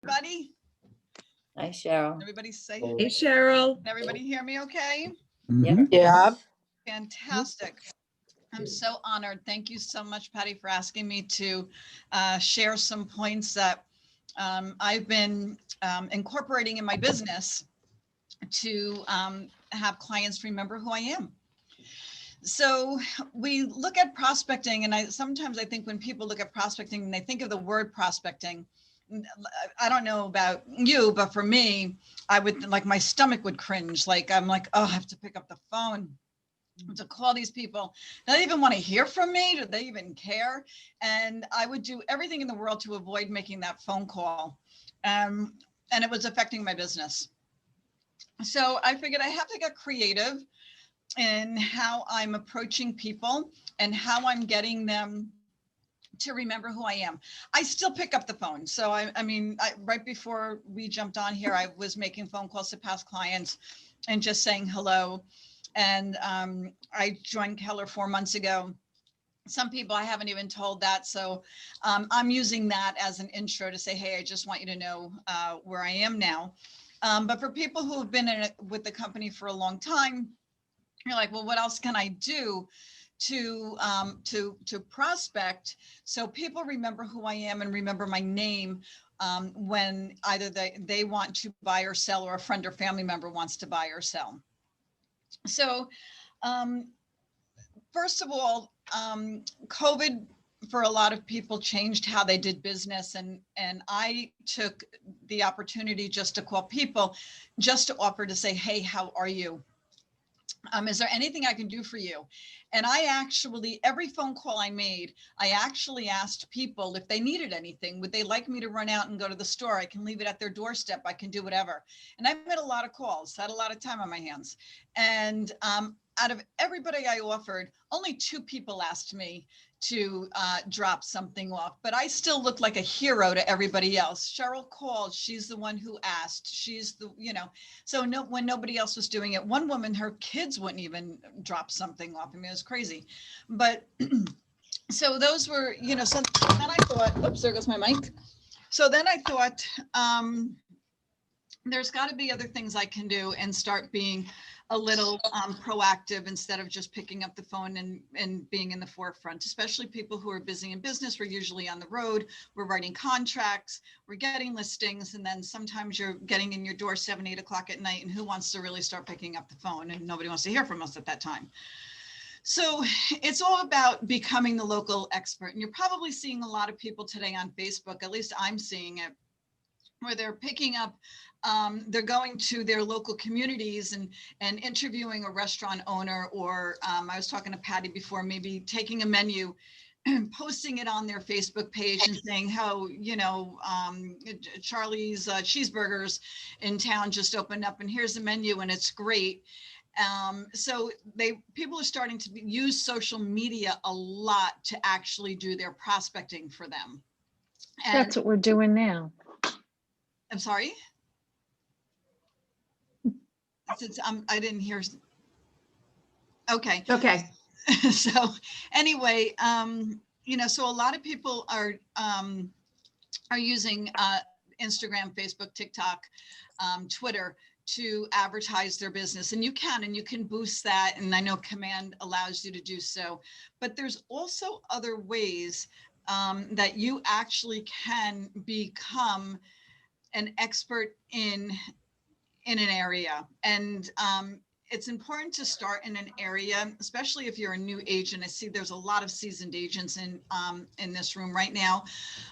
Everybody, Hi, Cheryl. everybody safe? Hey, Cheryl. Can everybody hear me okay? Yep. Yeah. Fantastic. I'm so honored. Thank you so much, Patty, for asking me to share some points that I've been incorporating in my business to have clients remember who I am. So we look at prospecting, and sometimes I think when people look at prospecting and they think of the word prospecting, I don't know about you, but for me, I would like my stomach would cringe. Like I'm like, oh, I have to pick up the phone to call these people. Do they even want to hear from me? Do they even care? And I would do everything in the world to avoid making that phone call. And it was affecting my business. So I figured I have to get creative in how I'm approaching people and how I'm getting them to remember who I am. I still pick up the phone. So I mean, right before we jumped on here, I was making phone calls to past clients and just saying hello. And I joined Keller 4 months ago. Some people I haven't even told that. So I'm using that as an intro to say, hey, I just want you to know where I am now. But for people who have been with the company for a long time, you're like, well, what else can I do to prospect so people remember who I am and remember my name when either they want to buy or sell, or a friend or family member wants to buy or sell. So first of all, COVID for a lot of people changed how they did business, and I took the opportunity just to call people, just to offer to say, hey, how are you? Is there anything I can do for you? And I actually, every phone call I made, I actually asked people if they needed anything. Would they like me to run out and go to the store? I can leave it at their doorstep. I can do whatever. And I made a lot of calls, had a lot of time on my hands. And out of everybody I offered, only 2 people asked me to drop something off, but I still looked like a hero to everybody else. Cheryl called, she's the one who asked, she's the, so when nobody else was doing it, one woman, her kids wouldn't even drop something off. I mean, it was crazy. But so those were, so then I thought, oops, there goes my mic. So then I thought, there's got to be other things I can do and start being a little proactive instead of just picking up the phone and being in the forefront, especially people who are busy in business. We're usually on the road, we're writing contracts, we're getting listings, and then sometimes you're getting in your door 7, 8 o'clock at night, and who wants to really start picking up the phone? And nobody wants to hear from us at that time. So it's all about becoming the local expert. And you're probably seeing a lot of people today on Facebook, at least I'm seeing it, where they're picking up, they're going to their local communities and interviewing a restaurant owner, or I was talking to Patty before, maybe taking a menu and posting it on their Facebook page and saying how, Charlie's Cheeseburgers in town just opened up and here's the menu and it's great. So people are starting to use social media a lot to actually do their prospecting for them. And that's what we're doing now. I'm sorry. I didn't hear. Okay. Okay. So anyway, so a lot of people are using Instagram, Facebook, TikTok, Twitter to advertise their business, and you can boost that. And I know Command allows you to do so, but there's also other ways that you actually can become an expert in an area. And it's important to start in an area, especially if you're a new agent. I see there's a lot of seasoned agents in this room right now,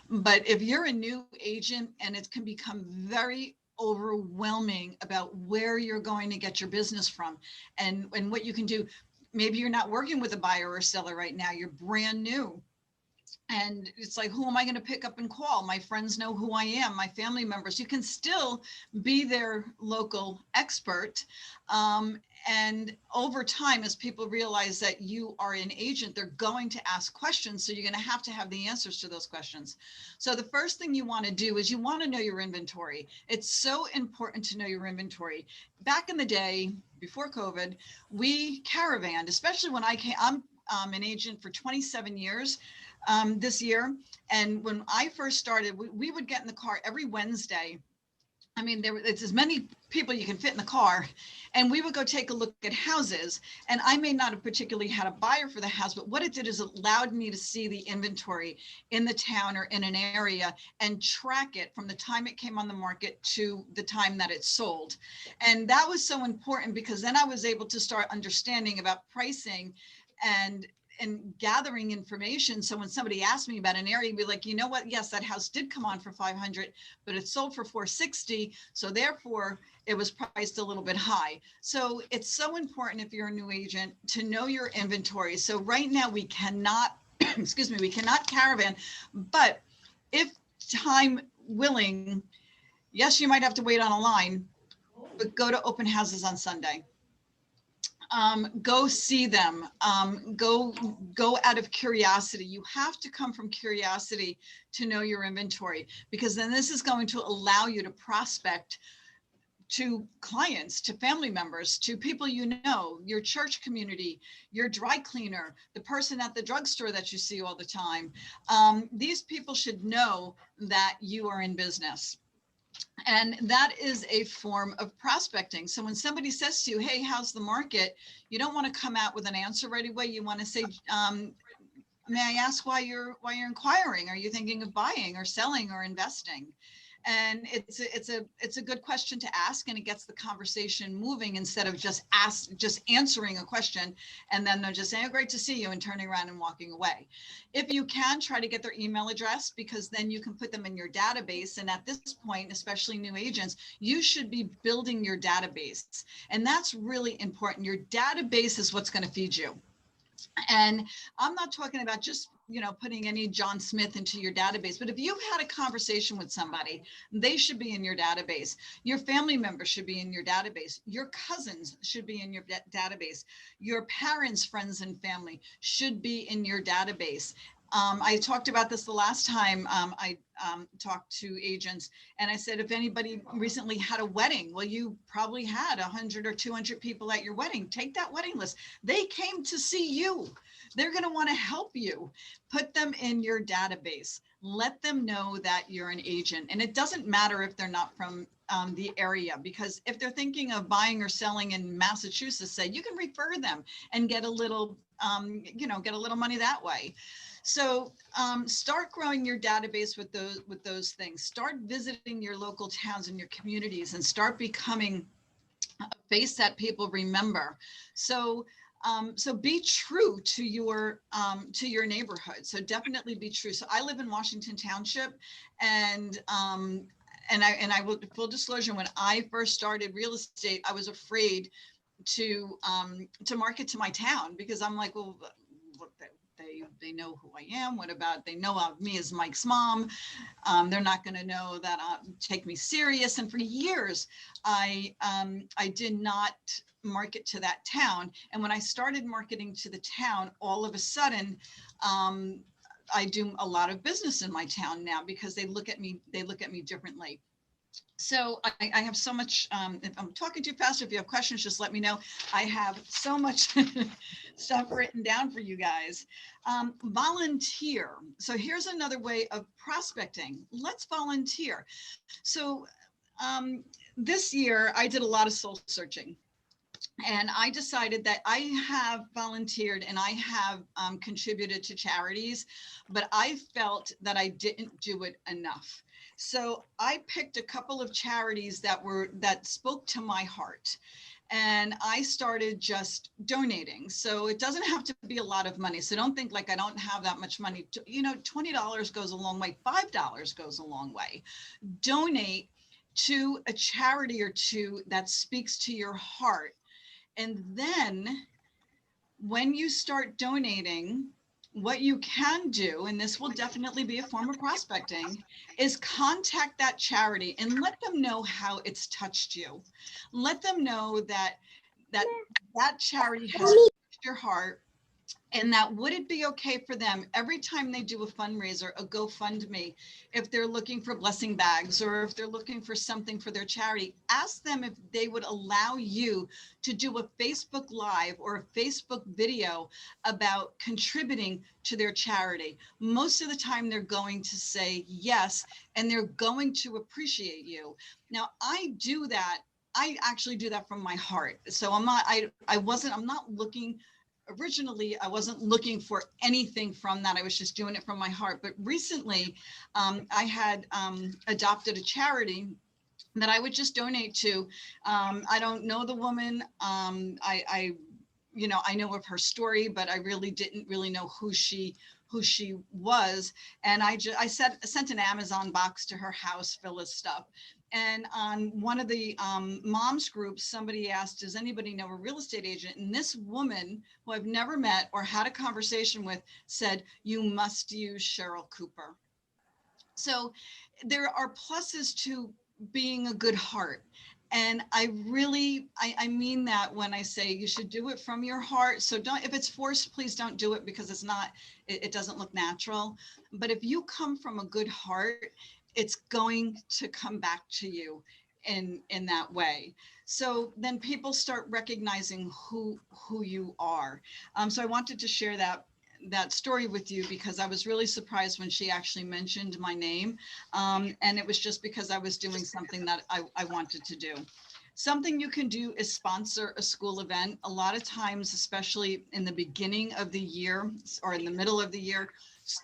but if you're a new agent, and it can become very overwhelming about where you're going to get your business from and what you can do. Maybe you're not working with a buyer or seller right now, you're brand new. And it's like, who am I going to pick up and call? My friends know who I am, my family members. You can still be their local expert. And over time, as people realize that you are an agent, they're going to ask questions. So you're going to have the answers to those questions. So the first thing you want to do is you want to know your inventory. It's so important to know your inventory. Back in the day, before COVID, we caravanned, especially when I'm an agent for 27 years. this year. And when I first started, we would get in the car every Wednesday. I mean, it's as many people you can fit in the car, and we would go take a look at houses. And I may not have particularly had a buyer for the house, but what it did is it allowed me to see the inventory in the town or in an area and track it from the time it came on the market to the time that it sold. And that was so important because then I was able to start understanding about pricing and gathering information. So when somebody asked me about an area, be like, you know what? Yes, that house did come on for 500, but it sold for 460. So therefore it was priced a little bit high. So it's so important if you're a new agent to know your inventory. So right now we cannot, excuse me, we cannot caravan, but if time willing, yes, you might have to wait on a line, but go to open houses on Sunday. Go see them, go out of curiosity. You have to come from curiosity to know your inventory, because then this is going to allow you to prospect to clients, to family members, to people you know, your church community, your dry cleaner, the person at the drugstore that you see all the time. These people should know that you are in business. And that is a form of prospecting. So when somebody says to you, hey, how's the market? You don't want to come out with an answer right away. You want to say, may I ask why you're inquiring? Are you thinking of buying or selling or investing? And it's a good question to ask, and it gets the conversation moving instead of just answering a question and then they're just saying, oh, great to see you, and turning around and walking away. If you can, try to get their email address, because then you can put them in your database. And at this point, especially new agents, you should be building your database. And that's really important. Your database is what's going to feed you. And I'm not talking about just, putting any John Smith into your database, but if you've had a conversation with somebody, they should be in your database. Your family members should be in your database. Your cousins should be in your database. Your parents, friends, and family should be in your database. I talked about this the last time I talked to agents, and I said, if anybody recently had a wedding, well, you probably had 100 or 200 people at your wedding. Take that wedding list. They came to see you. They're going to want to help you. Put them in your database. Let them know that you're an agent. And it doesn't matter if they're not from the area, because if they're thinking of buying or selling in Massachusetts, say, you can refer them and get a little, get a little money that way. So start growing your database with those things. Start visiting your local towns and your communities, and start becoming a face that people remember. So be true to your neighborhood. So definitely be true. So I live in Washington Township, and I will, full disclosure, when I first started real estate, I was afraid to market to my town, because I'm like, well, they know who I am. What about, they know of me as Mike's mom? They're not going to know that take me serious. And for years, I did not market to that town. And when I started marketing to the town, all of a sudden, I do a lot of business in my town now, because they look at me differently. So I have so much, if I'm talking too fast, if you have questions, just let me know. I have so much stuff written down for you guys. Volunteer. So here's another way of prospecting. Let's volunteer. So this year I did a lot of soul searching. And I decided that I have volunteered and I have contributed to charities, but I felt that I didn't do it enough. So I picked a couple of charities that spoke to my heart. And I started just donating. So it doesn't have to be a lot of money. So don't think like I don't have that much money. $20 goes a long way. $5 goes a long way. Donate to a charity or two that speaks to your heart. And then when you start donating, what you can do, and this will definitely be a form of prospecting, is contact that charity and let them know how it's touched you. Let them know that charity has touched your heart, And that would it be okay for them every time they do a fundraiser, a GoFundMe, if they're looking for blessing bags or if they're looking for something for their charity, ask them if they would allow you to do a Facebook Live or a Facebook video about contributing to their charity. Most of the time they're going to say yes, and they're going to appreciate you. Now, I do that. I actually do that from my heart. So I'm not looking originally, I wasn't looking for anything from that. I was just doing it from my heart. But recently, I had adopted a charity that I would just donate to. I don't know the woman. I know of her story, but I really didn't really know who she was. And I sent an Amazon box to her house full of stuff. And on one of the moms groups, somebody asked, does anybody know a real estate agent? And this woman, who I've never met or had a conversation with, said, you must use Cheryl Cooper. So there are pluses to being a good heart. And I mean that when I say you should do it from your heart. So if it's forced, please don't do it, because it doesn't look natural. But if you come from a good heart, it's going to come back to you in that way. So then people start recognizing who you are. So I wanted to share that story with you, because I was really surprised when she actually mentioned my name. And it was just because I was doing something that I wanted to do. Something you can do is sponsor a school event. A lot of times, especially in the beginning of the year or in the middle of the year,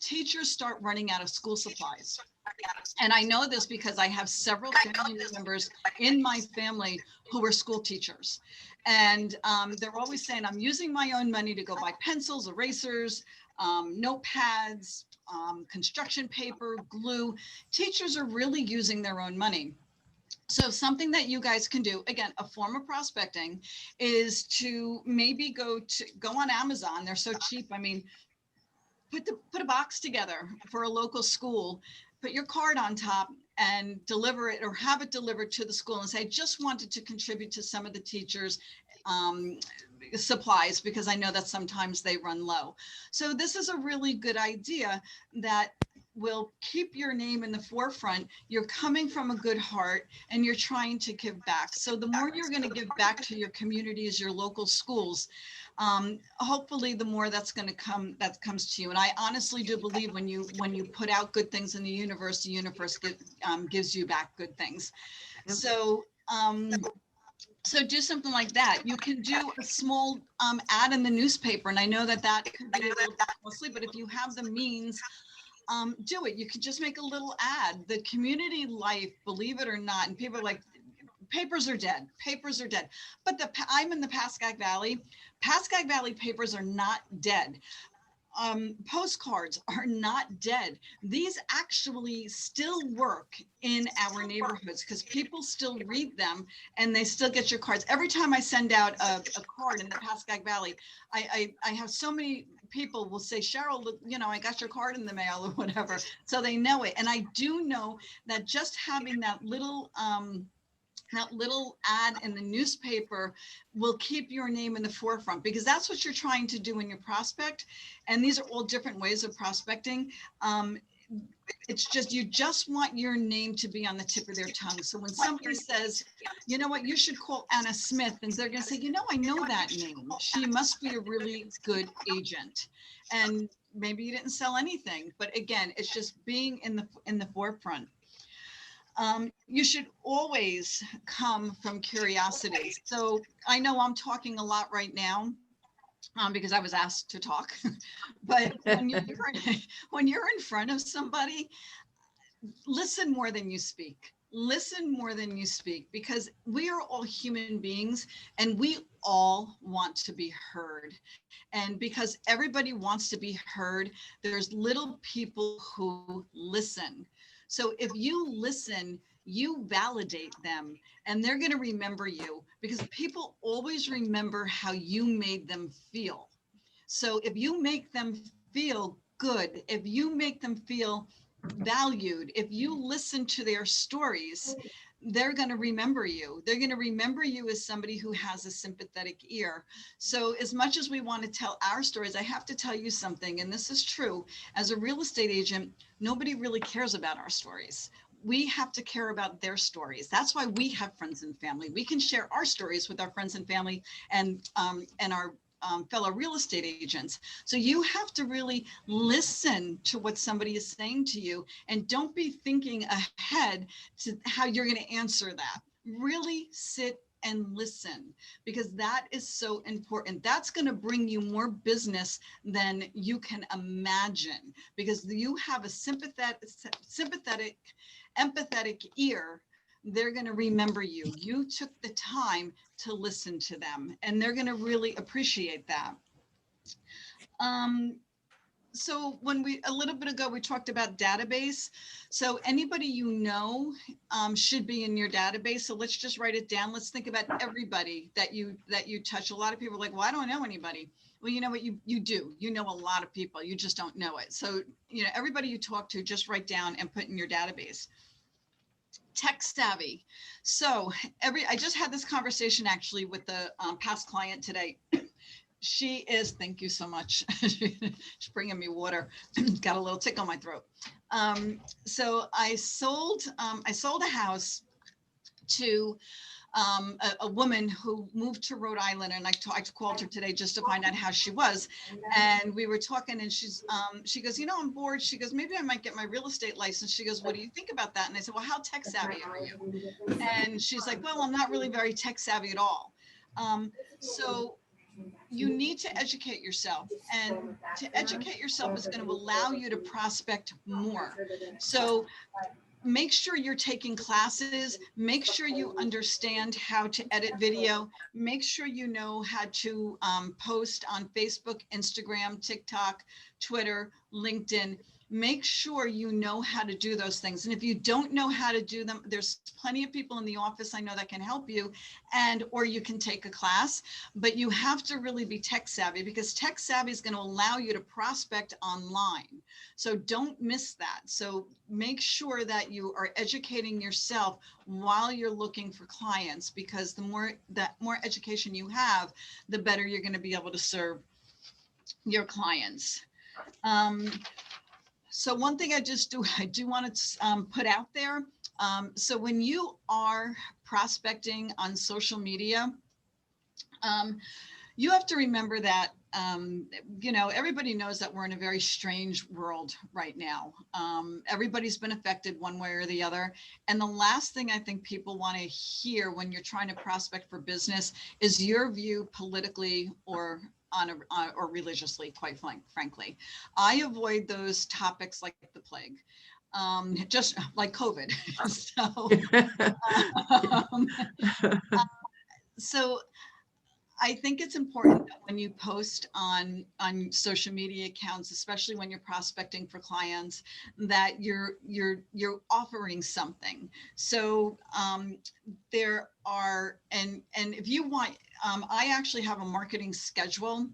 teachers start running out of school supplies. And I know this because I have several family members in my family who are school teachers. And they're always saying, I'm using my own money to go buy pencils, erasers, notepads, construction paper, glue. Teachers are really using their own money. So something that you guys can do, again, a form of prospecting, is to maybe go on Amazon. They're so cheap. I mean, put a box together for a local school, put your card on top and deliver it, or have it delivered to the school and say, I just wanted to contribute to some of the teachers' supplies, because I know that sometimes they run low. So this is a really good idea that will keep your name in the forefront. You're coming from a good heart and you're trying to give back. So the more you're going to give back to your communities, your local schools, hopefully the more that comes to you. And I honestly do believe when you put out good things in the universe gives you back good things. So so do something like that. You can do a small ad in the newspaper, and I know that could be a little costly, but if you have the means, do it. You could just make a little ad. The community life, believe it or not, and people are like, papers are dead. Papers are dead. But I'm in the Pascagoula Valley. Pascagoula Valley papers are not dead. Postcards are not dead. These actually still work in our neighborhoods because people still read them and they still get your cards. Every time I send out a card in the Pascagoula Valley, I have so many people will say, Cheryl, look, I got your card in the mail or whatever. So they know it. And I do know that just having that little ad in the newspaper will keep your name in the forefront, because that's what you're trying to do in your prospect. And these are all different ways of prospecting. It's just, you just want your name to be on the tip of their tongue. So when somebody says, you know what, you should call Anna Smith, and they're going to say, I know that name. She must be a really good agent. And maybe you didn't sell anything, but again, it's just being in the forefront. You should always come from curiosity. So I know I'm talking a lot right now because I was asked to talk, but when you're in front of somebody, listen more than you speak. Listen more than you speak, because we are all human beings and we all want to be heard. And because everybody wants to be heard, there's little people who listen. So if you listen, you validate them and they're going to remember you, because people always remember how you made them feel. So if you make them feel good, if you make them feel valued, if you listen to their stories, they're going to remember you. They're going to remember you as somebody who has a sympathetic ear. So as much as we want to tell our stories, I have to tell you something, and this is true. As a real estate agent, nobody really cares about our stories. We have to care about their stories. That's why we have friends and family. We can share our stories with our friends and family and our fellow real estate agents. So you have to really listen to what somebody is saying to you, and don't be thinking ahead to how you're going to answer that. Really sit and listen, because that is so important. That's going to bring you more business than you can imagine, because you have a sympathetic, empathetic ear. They're going to remember you. You took the time to listen to them, and they're going to really appreciate that. So when a little bit ago, we talked about database. So anybody should be in your database. So let's just write it down. Let's think about everybody that you touch. A lot of people are like, well, I don't know anybody. Well, you know what, you do. You know a lot of people. You just don't know it. So, everybody you talk to, just write down and put in your database. Tech savvy. So I just had this conversation actually with the past client today. She is, thank you so much. She's bringing me water. Got a little tickle in my throat. So I sold a house to a woman who moved to Rhode Island, and I called her today just to find out how she was. And we were talking, and she goes, I'm bored. She goes, maybe I might get my real estate license. She goes, what do you think about that? And I said, well, how tech savvy are you? And she's like, well, I'm not really very tech savvy at all. So you need to educate yourself, and to educate yourself is going to allow you to prospect more. So make sure you're taking classes, make sure you understand how to edit video, make sure you know how to post on Facebook, Instagram, TikTok, Twitter, LinkedIn. Make sure you know how to do those things. And if you don't know how to do them, there's plenty of people in the office I know that can help you, or you can take a class, but you have to really be tech savvy, because tech savvy is going to allow you to prospect online. So don't miss that. So make sure that you are educating yourself while you're looking for clients, because the more education you have, the better you're going to be able to serve your clients. So one thing I do want to put out there. So when you are prospecting on social media, you have to remember that, everybody knows that we're in a very strange world right now. Everybody's been affected one way or the other. And the last thing I think people want to hear when you're trying to prospect for business is your view politically or religiously, quite frankly. I avoid those topics like the plague, just like COVID. So I think it's important that when you post on social media accounts, especially when you're prospecting for clients, that you're offering something. So there are, and if you want, I actually have a marketing schedule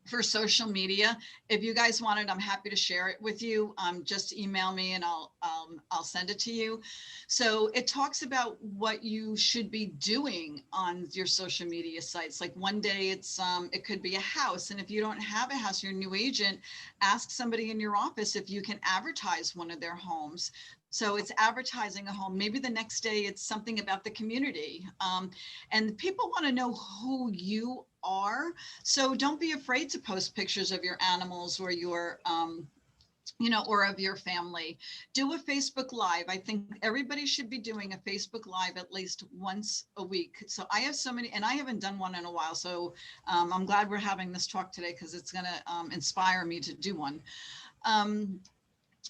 for social media. If you guys want it, I'm happy to share it with you. Just email me and I'll send it to you. So it talks about what you should be doing on your social media sites. Like one day it could be a house. And if you don't have a house, you're a new agent, ask somebody in your office if you can advertise one of their homes. So it's advertising a home. Maybe the next day it's something about the community. And people want to know who you are. So don't be afraid to post pictures of your animals or your, or of your family. Do a Facebook Live. I think everybody should be doing a Facebook Live at least once a week. So I have so many, and I haven't done one in a while. So I'm glad we're having this talk today, because it's going to inspire me to do one.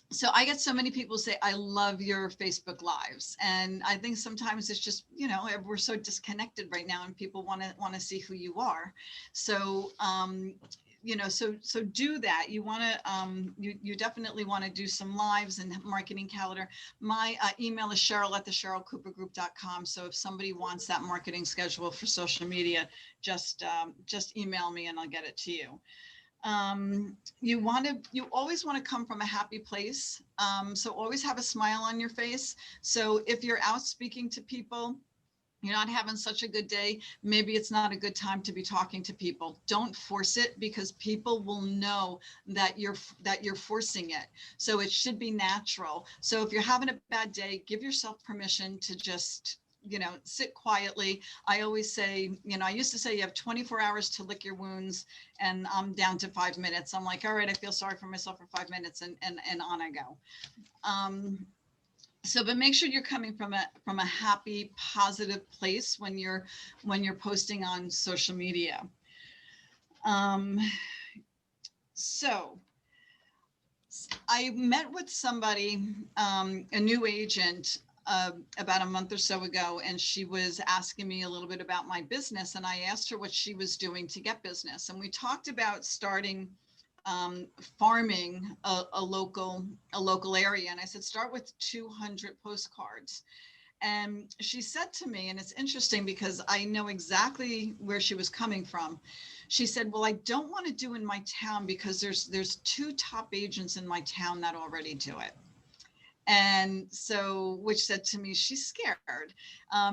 So I get so many people say, I love your Facebook Lives. And I think sometimes it's just, we're so disconnected right now, and people want to see who you are. So, so do that. You want to, you definitely want to do some lives and marketing calendar. My email is Cheryl@CherylCooperGroup.com. So if somebody wants that marketing schedule for social media, just email me and I'll get it to you. You always want to come from a happy place. So always have a smile on your face. So if you're out speaking to people, you're not having such a good day, maybe it's not a good time to be talking to people. Don't force it, because people will know that you're forcing it. So it should be natural. So if you're having a bad day, give yourself permission to just, sit quietly. I always say, I used to say you have 24 hours to lick your wounds, and I'm down to 5 minutes. I'm like, all right, I feel sorry for myself for 5 minutes, and on I go. But make sure you're coming from a happy, positive place when you're posting on social media. Um, so I met with somebody, a new agent, about a month or so ago, and she was asking me a little bit about my business, and I asked her what she was doing to get business, and we talked about starting farming a local area, and I said start with 200 postcards. And she said to me, and it's interesting because I know exactly where she was coming from. She said, well, I don't want to do in my town because there's two top agents in my town that already do it. And so, which said to me, she's scared.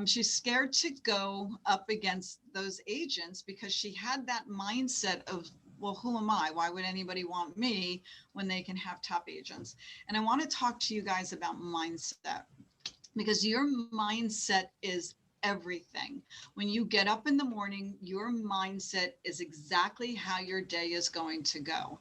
She's scared to go up against those agents because she had that mindset of, well, who am I? Why would anybody want me when they can have top agents? And I want to talk to you guys about mindset, because your mindset is everything. When you get up in the morning, your mindset is exactly how your day is going to go.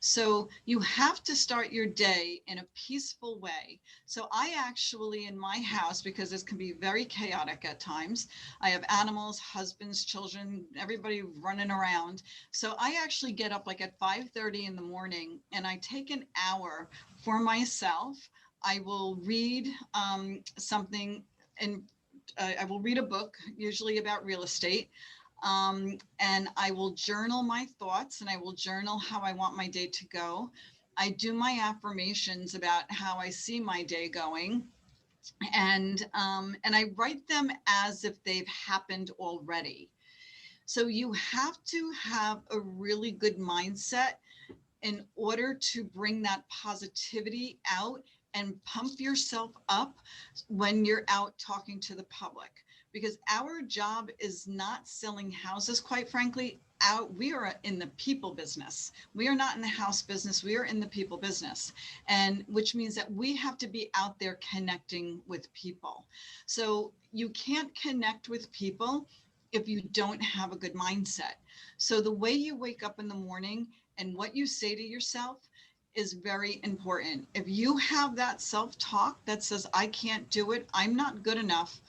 So you have to start your day in a peaceful way. So I actually, in my house, because this can be very chaotic at times, I have animals, husbands, children, everybody running around. So I actually get up like at 5:30 in the morning, and I take an hour for myself. I will read something, and I will read a book, usually about real estate. And I will journal my thoughts, and I will journal how I want my day to go. I do my affirmations about how I see my day going, and I write them as if they've happened already. So you have to have a really good mindset in order to bring that positivity out and pump yourself up when you're out talking to the public, because our job is not selling houses. Quite frankly, we are in the people business. We are not in the house business. We are in the people business, and which means that we have to be out there connecting with people. So you can't connect with people if you don't have a good mindset. So the way you wake up in the morning and what you say to yourself is very important. If you have that self-talk that says, I can't do it, I'm not good enough,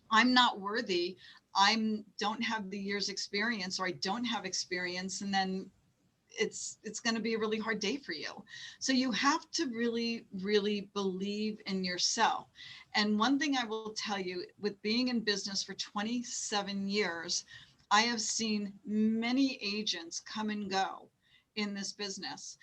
I'm not worthy, I don't have the years experience, or I don't have experience, and then it's going to be a really hard day for you. So you have to really, really believe in yourself. And one thing I will tell you, with being in business for 27 years, I have seen many agents come and go in this business,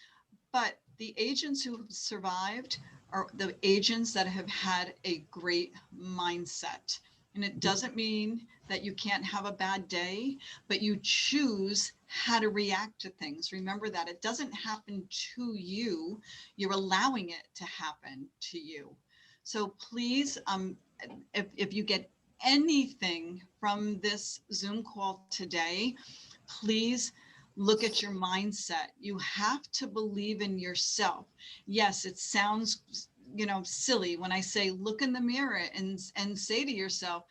but the agents who have survived are the agents that have had a great mindset. And it doesn't mean that you can't have a bad day, but you choose how to react to things. Remember that it doesn't happen to you, you're allowing it to happen to you. So please, if you get anything from this Zoom call today, please look at your mindset. You have to believe in yourself. Yes, it sounds, silly when I say look in the mirror and say to yourself,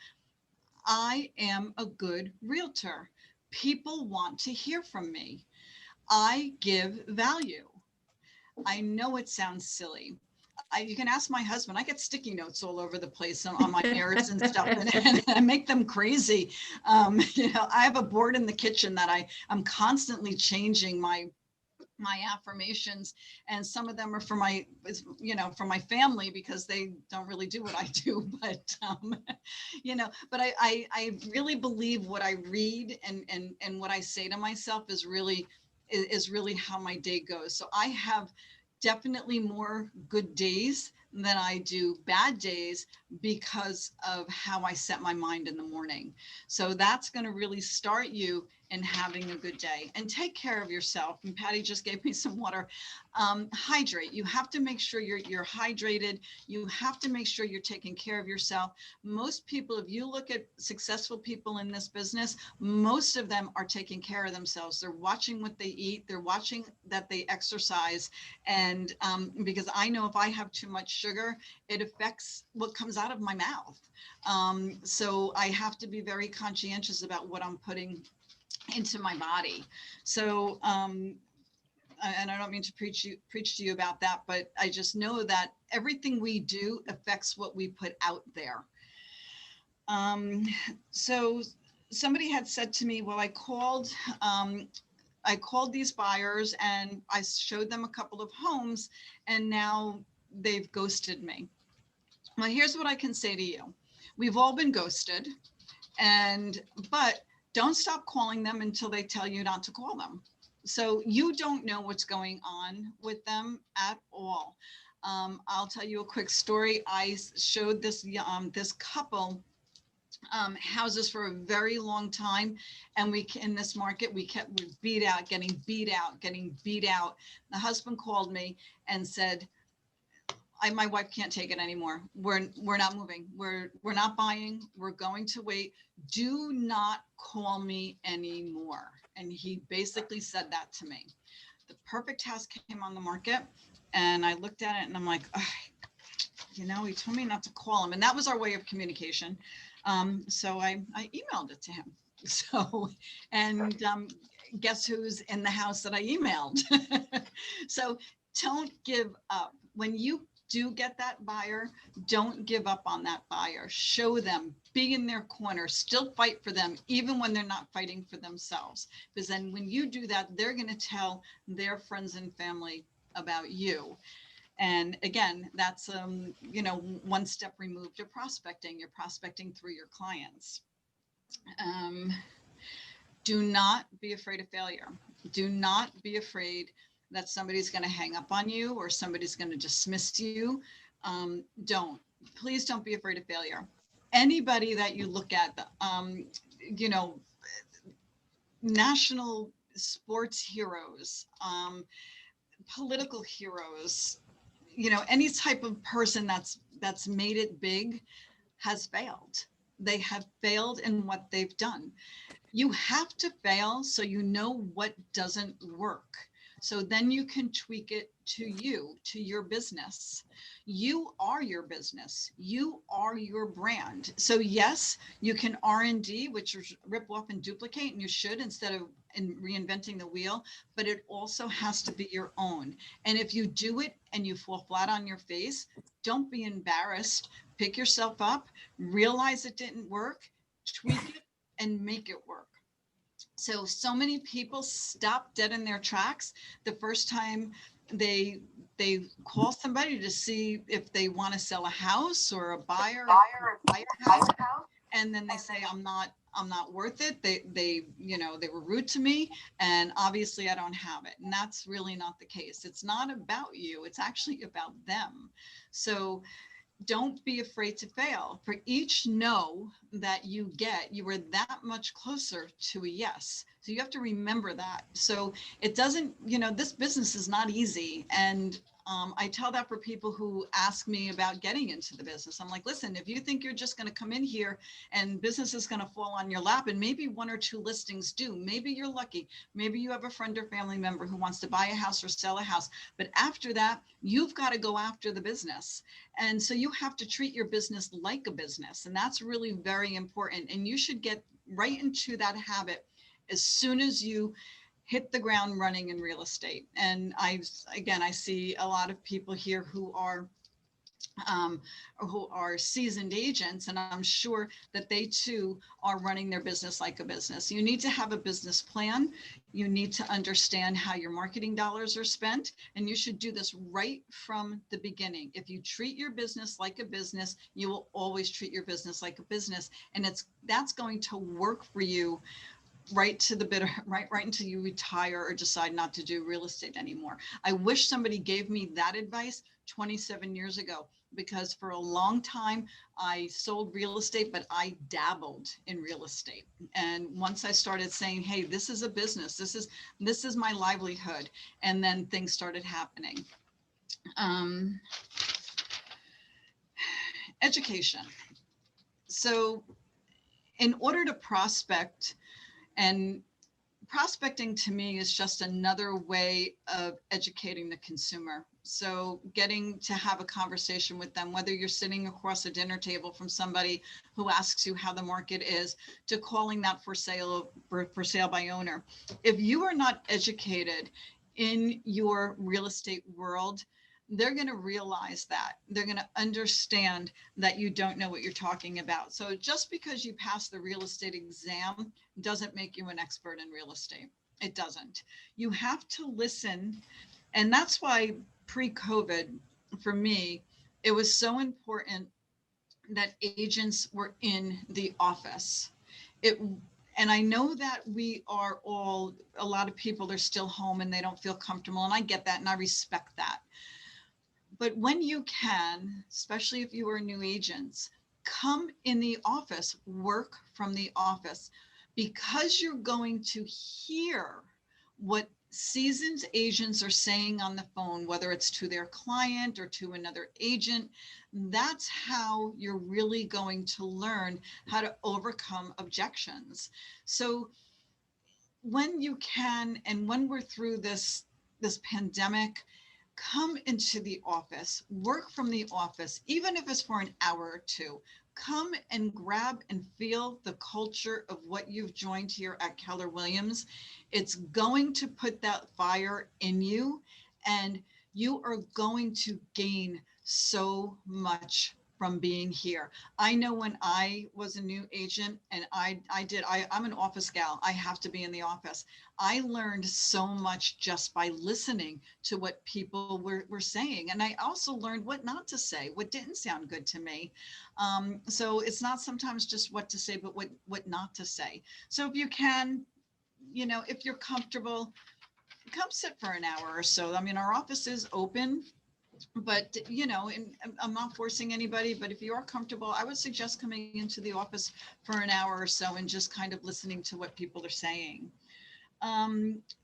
I am a good realtor. People want to hear from me. I give value. I know it sounds silly. You can ask my husband. I get sticky notes all over the place on my mirrors and stuff, and I make them crazy. I have a board in the kitchen that I'm constantly changing my affirmations, and some of them are for my family, because they don't really do what I do, but I really believe what I read and what I say to myself is really how my day goes. So I have definitely more good days than I do bad days, because of how I set my mind in the morning. So that's going to really start you in having a good day. And take care of yourself. And Patty just gave me some water. Hydrate. You have to make sure you're hydrated. You have to make sure you're taking care of yourself. Most people, if you look at successful people in this business, most of them are taking care of themselves. They're watching what they eat. They're watching that they exercise. And because I know if I have too much sugar, it affects what comes out of my mouth. So I have to be very conscientious about what I'm putting into my body. So, and I don't mean to preach to you about that, but I just know that everything we do affects what we put out there. So somebody had said to me, well, I called these buyers and I showed them a couple of homes and now they've ghosted me. Well, here's what I can say to you. We've all been ghosted, but don't stop calling them until they tell you not to call them. So you don't know what's going on with them at all. I'll tell you a quick story. I showed this couple houses for a very long time, and in this market we beat out, getting beat out. The husband called me and said, my wife can't take it anymore. We're not moving. We're not buying. We're going to wait. Do not call me anymore. And he basically said that to me. The perfect house came on the market, and I looked at it and I'm like, he told me not to call him, and that was our way of communication. So I emailed it to him. So, and guess who's in the house that I emailed? So don't give up. When you do get that buyer, don't give up on that buyer. Show them, be in their corner, still fight for them, even when they're not fighting for themselves. Because then when you do that, they're going to tell their friends and family about you. And again, that's, one step removed of prospecting. You're prospecting through your clients. Do not be afraid of failure. Do not be afraid that somebody's going to hang up on you or somebody's going to dismiss you. Please don't be afraid of failure. Anybody that you look at, national sports heroes, political heroes, any type of person that's made it big has failed. They have failed in what they've done. You have to fail so you know what doesn't work. So then you can tweak it to your business. You are your business. You are your brand. So yes, you can R&D, which is rip off and duplicate, and you should, instead of reinventing the wheel, but it also has to be your own. And if you do it and you fall flat on your face, don't be embarrassed. Pick yourself up, realize it didn't work, tweak it, and make it work. So many people stop dead in their tracks the first time they call somebody to see if they want to sell a house or a buyer buy a house, and then they say, I'm not worth it. They were rude to me, and obviously I don't have it. And that's really not the case. It's not about you. It's actually about them. So don't be afraid to fail. For each no that you get, you are that much closer to a yes. So you have to remember that. So it doesn't, this business is not easy. And I tell that for people who ask me about getting into the business. I'm like, listen, if you think you're just going to come in here and business is going to fall on your lap, and maybe one or two listings do, maybe you're lucky. Maybe you have a friend or family member who wants to buy a house or sell a house. But after that, you've got to go after the business. And so you have to treat your business like a business. And that's really very important. And you should get right into that habit as soon as you hit the ground running in real estate. And I see a lot of people here who are seasoned agents, and I'm sure that they too are running their business like a business. You need to have a business plan. You need to understand how your marketing dollars are spent, and you should do this right from the beginning. If you treat your business like a business, you will always treat your business like a business, and that's going to work for you right to the bitter, right until you retire or decide not to do real estate anymore. I wish somebody gave me that advice 27 years ago. because for a long time I sold real estate, but I dabbled in real estate. And once I started saying, hey, this is a business, this is my livelihood, and then things started happening. Um, Education. So in order to prospect, and prospecting to me is just another way of educating the consumer. So getting to have a conversation with them, whether you're sitting across a dinner table from somebody who asks you how the market is, to calling that for sale by owner. If you are not educated in your real estate world, they're going to realize that. They're going to understand that you don't know what you're talking about. So just because you pass the real estate exam doesn't make you an expert in real estate. It doesn't. You have to listen. And that's why pre-COVID, for me, it was so important that agents were in the office. It, and I know that we are all, a lot of people are still home and they don't feel comfortable. And I get that and I respect that. But when you can, especially if you are new agents, come in the office, work from the office, because you're going to hear what seasoned agents are saying on the phone, whether it's to their client or to another agent. That's how you're really going to learn how to overcome objections. So when you can, and when we're through this pandemic, come into the office, work from the office, even if it's for an hour or two. Come and grab and feel the culture of what you've joined here at Keller Williams. It's going to put that fire in you, and you are going to gain so much from being here. I know when I was a new agent and I'm an office gal. I have to be in the office. I learned so much just by listening to what people were saying. And I also learned what not to say, what didn't sound good to me. So it's not sometimes just what to say, but what not to say. So if you can, if you're comfortable, come sit for an hour or so. I mean, our office is open, but and I'm not forcing anybody, but if you are comfortable, I would suggest coming into the office for an hour or so and just kind of listening to what people are saying.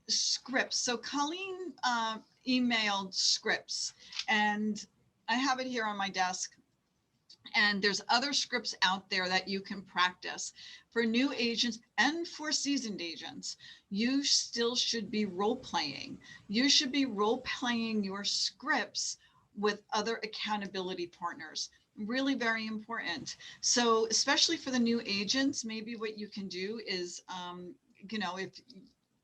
Scripts. So Colleen emailed scripts, and I have it here on my desk. And there's other scripts out there that you can practice. For new agents and for seasoned agents, you still should be role playing. You should be role playing your scripts with other accountability partners. Really very important. So especially for the new agents, maybe what you can do is, if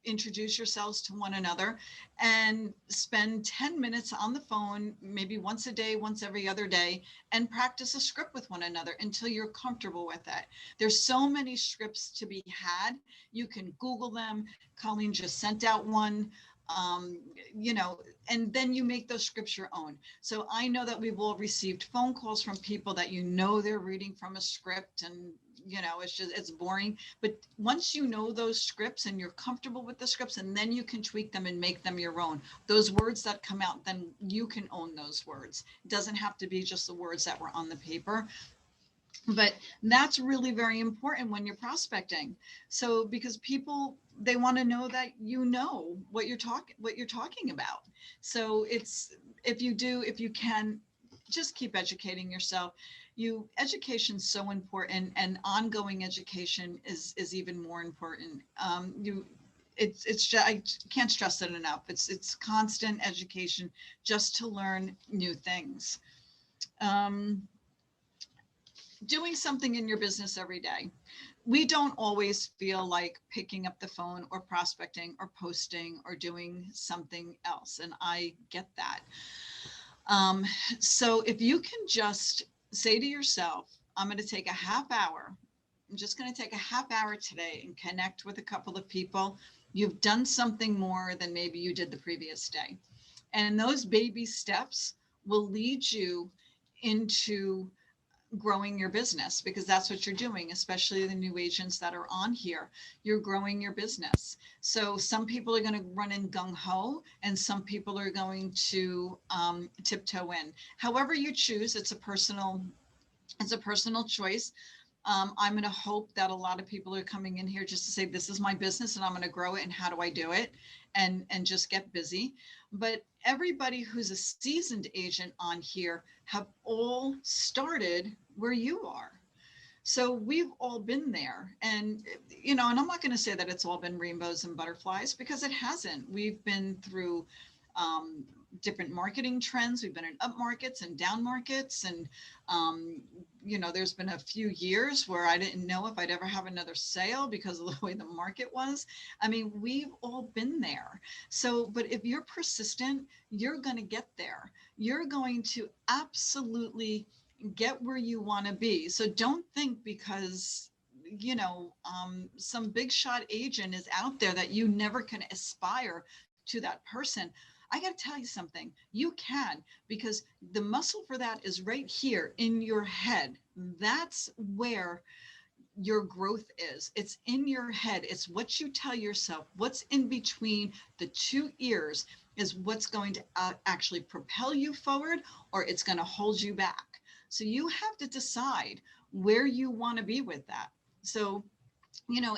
introduce yourselves to one another and spend 10 minutes on the phone, maybe once a day, once every other day, and practice a script with one another until you're comfortable with it. There's so many scripts to be had. You can Google them. Colleen just sent out one. And then you make those scripts your own. So I know that we've all received phone calls from people that they're reading from a script, and it's boring. But once you know those scripts and you're comfortable with the scripts, and then you can tweak them and make them your own. Those words that come out, then you can own those words. It doesn't have to be just the words that were on the paper. But that's really very important when you're prospecting. So because people, they want to know that what you're talking about. So if you can, just keep educating yourself. Education's so important, and ongoing education is even more important. It's just, I can't stress it enough. It's constant education just to learn new things. Doing something in your business every day. We don't always feel like picking up the phone or prospecting or posting or doing something else. And I get that. So if you can just say to yourself, I'm going to take a half hour. I'm just going to take a half hour today and connect with a couple of people. You've done something more than maybe you did the previous day. And those baby steps will lead you into growing your business, because that's what you're doing, especially the new agents that are on here. You're growing your business. So some people are going to run in gung ho, and some people are going to tiptoe in. However you choose, it's a personal choice. I'm going to hope that a lot of people are coming in here just to say, this is my business and I'm going to grow it. And how do I do it? And just get busy. But everybody who's a seasoned agent on here have all started where you are. So we've all been there. And, and I'm not going to say that it's all been rainbows and butterflies, because it hasn't. We've been through different marketing trends. We've been in up markets and down markets. And, there's been a few years where I didn't know if I'd ever have another sale because of the way the market was. I mean, we've all been there. So, but if you're persistent, you're going to get there. You're going to absolutely get where you want to be. So don't think because some big shot agent is out there that you never can aspire to that person. I got to tell you something, you can, because the muscle for that is right here in your head. That's where your growth is. It's in your head. It's what you tell yourself. What's in between the two ears is what's going to actually propel you forward, or it's going to hold you back. So you have to decide where you want to be with that. So,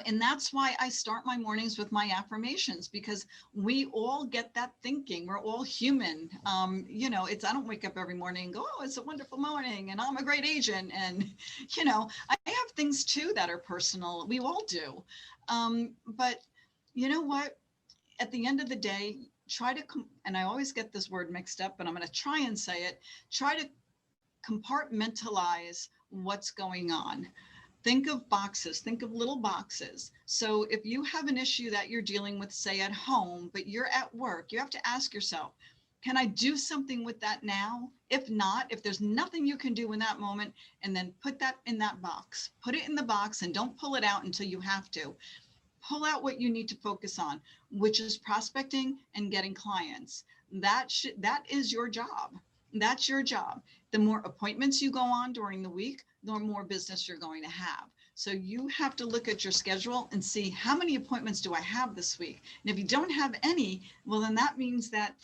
and that's why I start my mornings with my affirmations, because we all get that thinking. We're all human. I don't wake up every morning and go, oh, it's a wonderful morning and I'm a great agent. And, I have things too that are personal. We all do. But you know what? At the end of the day, and I always get this word mixed up, but I'm going to try and say it, try to compartmentalize what's going on. Think of boxes, think of little boxes. So if you have an issue that you're dealing with, say at home, but you're at work, you have to ask yourself, can I do something with that now? If not, if there's nothing you can do in that moment, and then put that in that box, put it in the box and don't pull it out until you have to. Pull out what you need to focus on, which is prospecting and getting clients. That is your job. That's your job. The more appointments you go on during the week, the more business you're going to have. So you have to look at your schedule and see, how many appointments do I have this week? And if you don't have any, well, then that means that,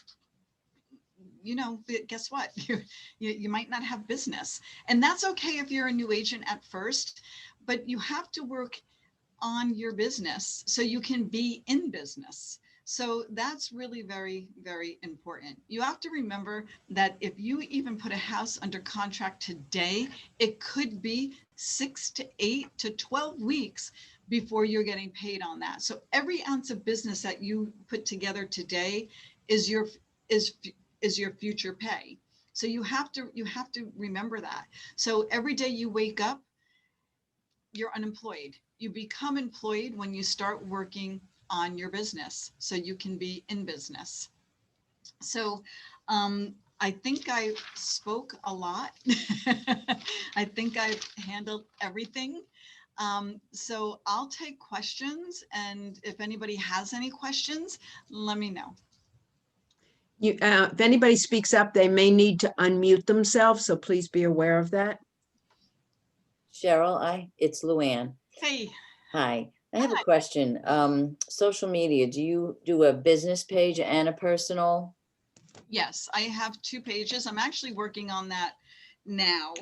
guess what? You might not have business. And that's okay if you're a new agent at first, but you have to work on your business so you can be in business. So that's really very, very important. You have to remember that if you even put a house under contract today, it could be 6 to 8 to 12 weeks before you're getting paid on that. So every ounce of business that you put together today is your future pay. So you have to remember that. So every day you wake up, you're unemployed. You become employed when you start working on your business, so you can be in business. So I think I spoke a lot. I think I've handled everything. So I'll take questions, and if anybody has any questions, let me know. If anybody speaks up, they may need to unmute themselves, so please be aware of that. Cheryl, it's Luann. Hey. Hi, I have a question. Social media, do you do a business page and a personal? Yes, I have 2 pages. I'm actually working on that now.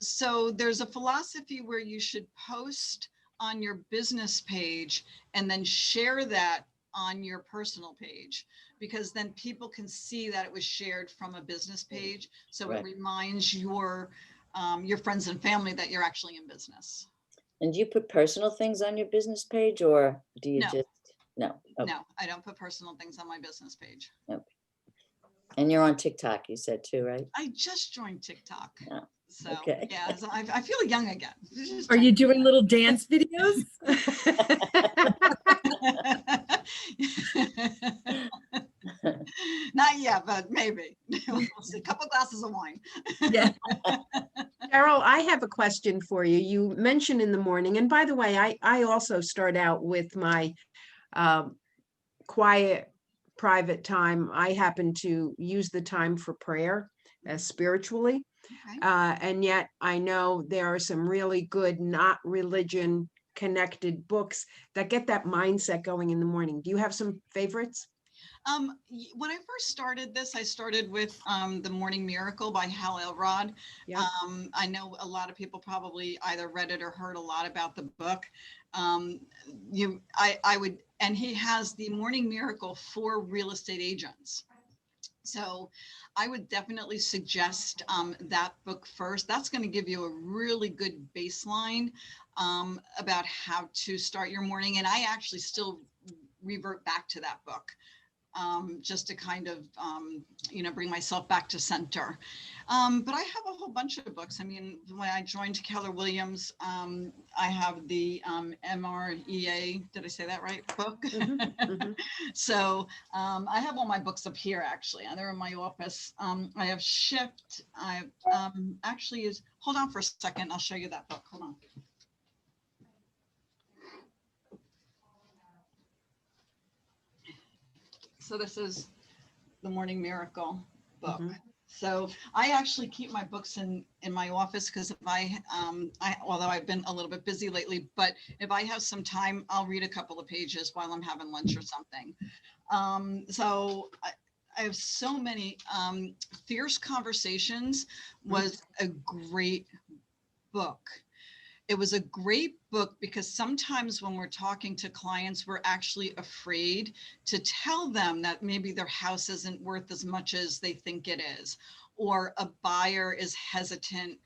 So there's a philosophy where you should post on your business page and then share that on your personal page, because then people can see that it was shared from a business page. So Right. It reminds your friends and family that you're actually in business. And do you put personal things on your business page, or do you just, no? Okay. No, I don't put personal things on my business page. Okay. And you're on TikTok, you said too, right? I just joined TikTok. Oh, So okay. yeah, so I feel young again. Are you doing little dance videos? Not yet, but maybe. We'll see. A couple glasses of wine. Yeah. Cheryl, I have a question for you. You mentioned in the morning, and by the way, I also start out with my quiet, private time. I happen to use the time for prayer spiritually. Okay. And yet I know there are some really good, not religion connected books that get that mindset going in the morning. Do you have some favorites? When I first started this, I started with The Morning Miracle by Hal Elrod. Yeah. I know a lot of people probably either read it or heard a lot about the book. Um, I would, and he has The Morning Miracle for real estate agents. So I would definitely suggest that book first. That's going to give you a really good baseline about how to start your morning. And I actually still revert back to that book just to kind of, bring myself back to center. But I have a whole bunch of books. I mean, when I joined Keller Williams, I have the MREA, did I say that right, book? So I have all my books up here, actually. They're in my office. I have Shift. I actually hold on for a second. I'll show you that book. Hold on. So this is The Morning Miracle book. So I actually keep my books in my office because if although I've been a little bit busy lately, but if I have some time, I'll read a couple of pages while I'm having lunch or something. So I have so many. Fierce Conversations was a great book. It was a great book because sometimes when we're talking to clients, we're actually afraid to tell them that maybe their house isn't worth as much as they think it is, or a buyer is hesitant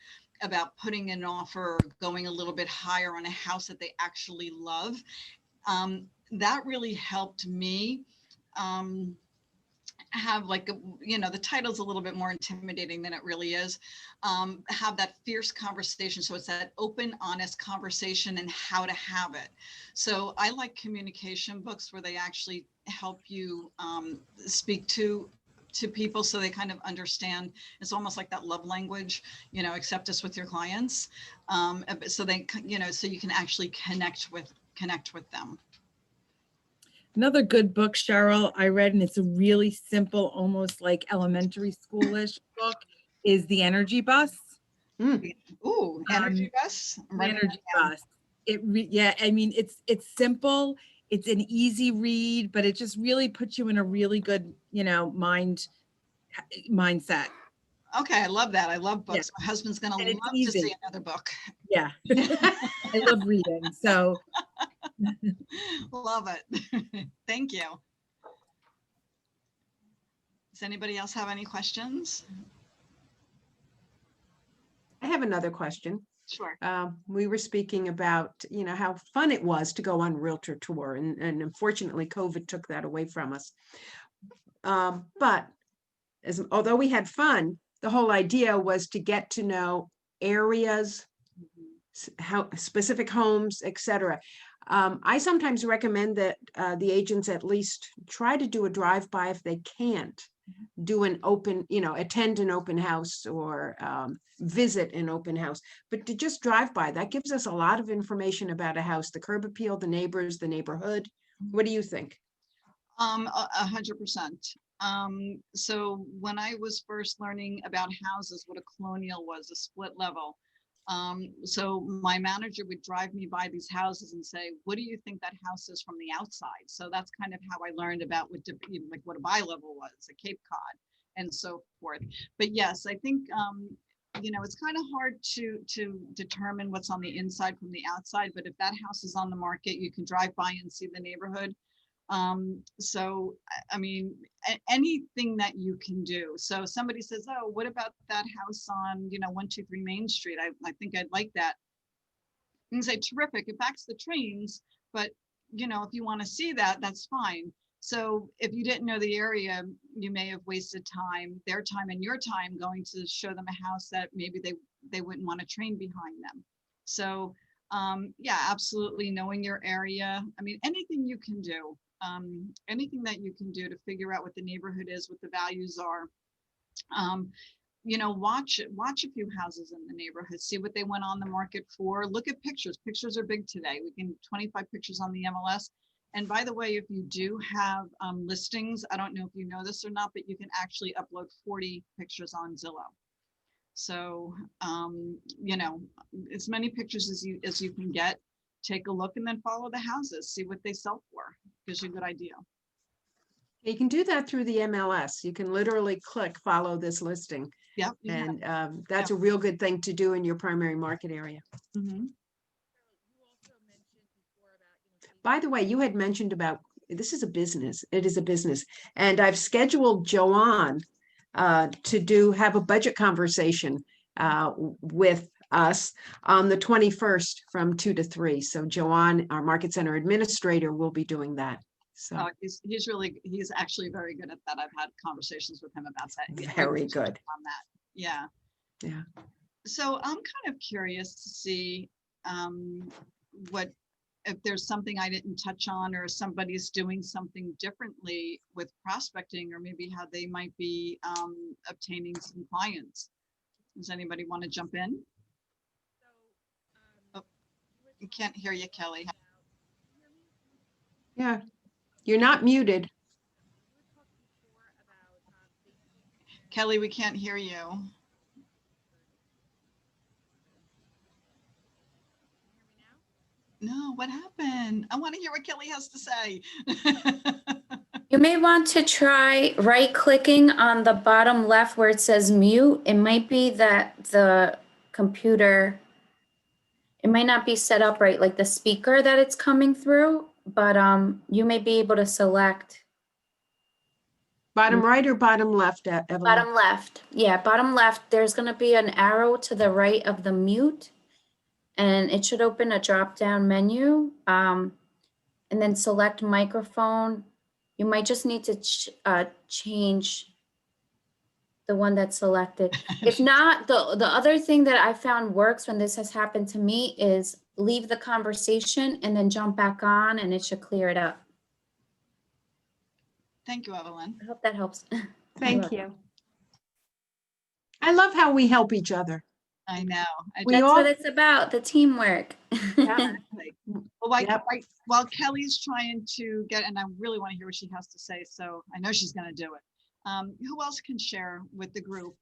about putting an offer or going a little bit higher on a house that they actually love. That really helped me have the title's a little bit more intimidating than it really is. Have that fierce conversation. So it's that open, honest conversation and how to have it. So I like communication books where they actually help you speak to people so they kind of understand. It's almost like that love language, accept us with your clients. So they, so you can actually connect with them. Another good book, Cheryl, I read, and it's a really simple, almost like elementary schoolish book, is The Energy Bus. Ooh, Energy Bus. The Energy Bus. I mean, it's simple. It's an easy read, but it just really puts you in a really good, mindset. Okay, I love that. I love books. Yeah. My husband's gonna And it's love to easy. see another book. Yeah. I love reading. So love it. Thank you. Does anybody else have any questions? I have another question. Sure. We were speaking about, how fun it was to go on realtor tour, and unfortunately COVID took that away from us. But although we had fun, the whole idea was to get to know areas, how specific homes, etc. I sometimes recommend that the agents at least try to do a drive-by if they can't do an open, attend an open house or visit an open house, but to just drive by. That gives us a lot of information about a house, the curb appeal, the neighbors, the neighborhood. What do you think? 100%. So when I was first learning about houses, what a colonial was, a split level. So my manager would drive me by these houses and say, what do you think that house is from the outside? So that's kind of how I learned about what a bi-level was, a Cape Cod, and so forth. But yes, I think, it's kind of hard to determine what's on the inside from the outside, but if that house is on the market, you can drive by and see the neighborhood. So, I mean, anything that you can do. So somebody says, oh, what about that house on, 123 Main Street? I think I'd like that. You can say, terrific, it backs the trains, but, if you want to see that, that's fine. So if you didn't know the area, you may have wasted time, their time and your time going to show them a house that maybe they wouldn't want a train behind them. So, yeah, absolutely knowing your area. I mean, anything you can do. Anything that you can do to figure out what the neighborhood is, what the values are. Watch a few houses in the neighborhood, see what they went on the market for. Look at pictures. Pictures are big today. We can 25 pictures on the MLS. And by the way, if you do have listings, I don't know if you know this or not, but you can actually upload 40 pictures on Zillow. So, you know, as many pictures as you can get, take a look and then follow the houses, see what they sell for. Gives you a good idea. You can do that through the MLS. You can literally click follow this listing. Yep. And that's a real good thing to do in your primary market area. Mhm. By the way, you had mentioned about, this is a business. It is a business. And I've scheduled Joanne to have a budget conversation with us on the 21st from 2 to 3. So Joanne, our market center administrator, will be doing that. So He's actually very good at that. I've had conversations with him about that. very good. On that. Yeah. Yeah. So I'm kind of curious to see what, if there's something I didn't touch on, or somebody's doing something differently with prospecting, or maybe how they might be obtaining some clients. Does anybody want to jump in? Oh, I can't hear you, Kelly. Yeah. You're not muted. Kelly, we can't hear you. No, what happened? I want to hear what Kelly has to say. You may want to try right clicking on the bottom left where it says mute. It might be that the computer, it might not be set up right, like the speaker that it's coming through, but you may be able to select Bottom right or bottom left, Evelyn? bottom left. Yeah, bottom left. There's going to be an arrow to the right of the mute, and it should open a drop down menu, and then select microphone. You might just need to change the one that's selected. If not, the other thing that I found works when this has happened to me is leave the conversation and then jump back on, and it should clear it up. Thank you, Evelyn. I hope that helps. Thank you. I love how we help each other. I know. That's what it's about, the teamwork. Exactly. Well, Yep. while Kelly's trying to get, and I really want to hear what she has to say, so I know she's going to do it. Who else can share with the group